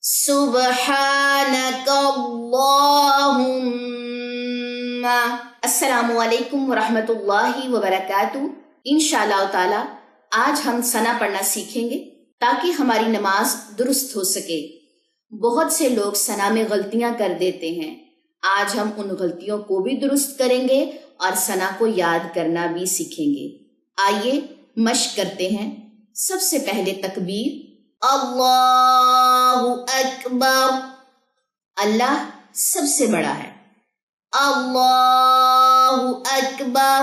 سبحانک اللہم۔ السلام علیکم ورحمۃ اللہ وبرکاتہ۔ انشاءاللہ تعالی آج ہم ثنا پڑھنا سیکھیں گے تاکہ ہماری نماز درست ہو سکے۔ بہت سے لوگ ثنا میں غلطیاں کر دیتے ہیں، آج ہم ان غلطیوں کو بھی درست کریں گے اور ثنا کو یاد کرنا بھی سیکھیں گے۔ آئیے مشق کرتے ہیں۔ سب سے پہلے تکبیر، اللہ اکبر، اللہ سب سے بڑا ہے۔ اللہ اکبر،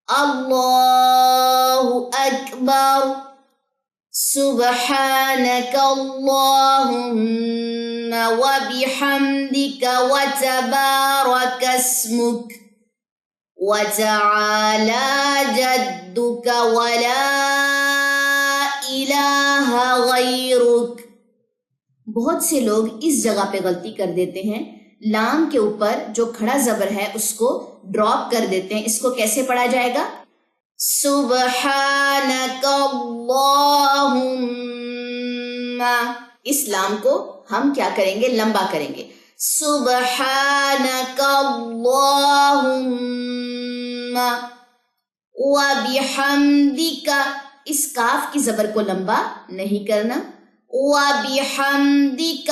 اللہ اکبر۔ سبحانک اللہم وبحمدک وتبارک اسمک وتعالی جدک ولا الہ غیرک۔ بہت سے لوگ اس جگہ پہ غلطی کر دیتے ہیں، لام کے اوپر جو کھڑا زبر ہے اس کو ڈراپ کر دیتے ہیں۔ اس کو کیسے پڑھا جائے گا؟ سبحانک اللہم، اس لام کو ہم کیا کریں گے؟ لمبا کریں گے۔ سبحانک اللہم وبحمدک، اس کاف کی زبر کو لمبا نہیں کرنا، وبحمدک،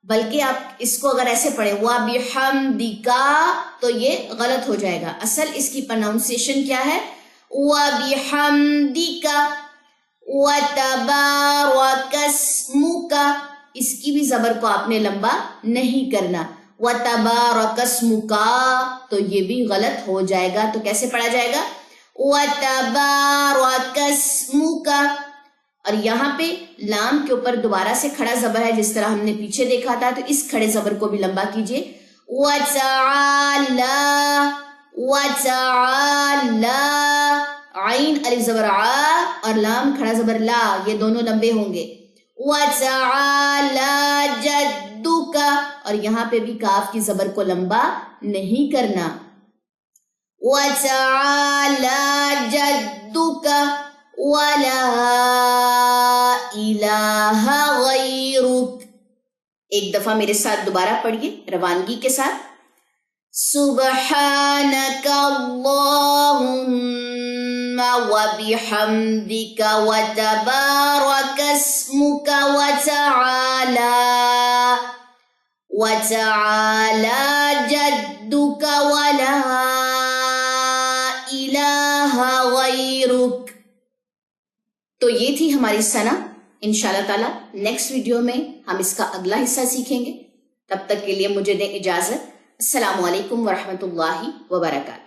بلکہ آپ اس کو اگر ایسے پڑھیں وبحمدک تو یہ غلط ہو جائے گا۔ اصل اس کی پروننسیشن کیا ہے؟ وبحمدک وتبارک اسمک، اس کی بھی زبر کو آپ نے لمبا نہیں کرنا۔ وتبارک اسمک تو یہ بھی غلط ہو جائے گا، تو کیسے پڑھا جائے گا؟ وتبارک اسمک۔ اور یہاں پہ لام کے اوپر دوبارہ سے کھڑا زبر ہے، جس طرح ہم نے پیچھے دیکھا تھا، تو اس کھڑے زبر کو بھی لمبا کیجئے۔ وتعالی، وتعالی، عین الف زبر ع اور لام کھڑا زبر لا، یہ دونوں لمبے ہوں گے۔ وتعالی جدک، اور یہاں پہ بھی کاف کی زبر کو لمبا نہیں کرنا۔ وتعالی جدک ولا الہ غیرک۔ ایک دفعہ میرے ساتھ دوبارہ پڑھیے روانگی کے ساتھ۔ سبحانک اللہم وبحمدک وتبارک اسمک وتعالی جدک ولا الہ غیرک۔ تو یہ تھی ہماری ثنا۔ انشاءاللہ تعالی نیکسٹ ویڈیو میں ہم اس کا اگلا حصہ سیکھیں گے۔ تب تک کے لیے مجھے دیں اجازت۔ السلام علیکم ورحمۃ اللہ وبرکاتہ۔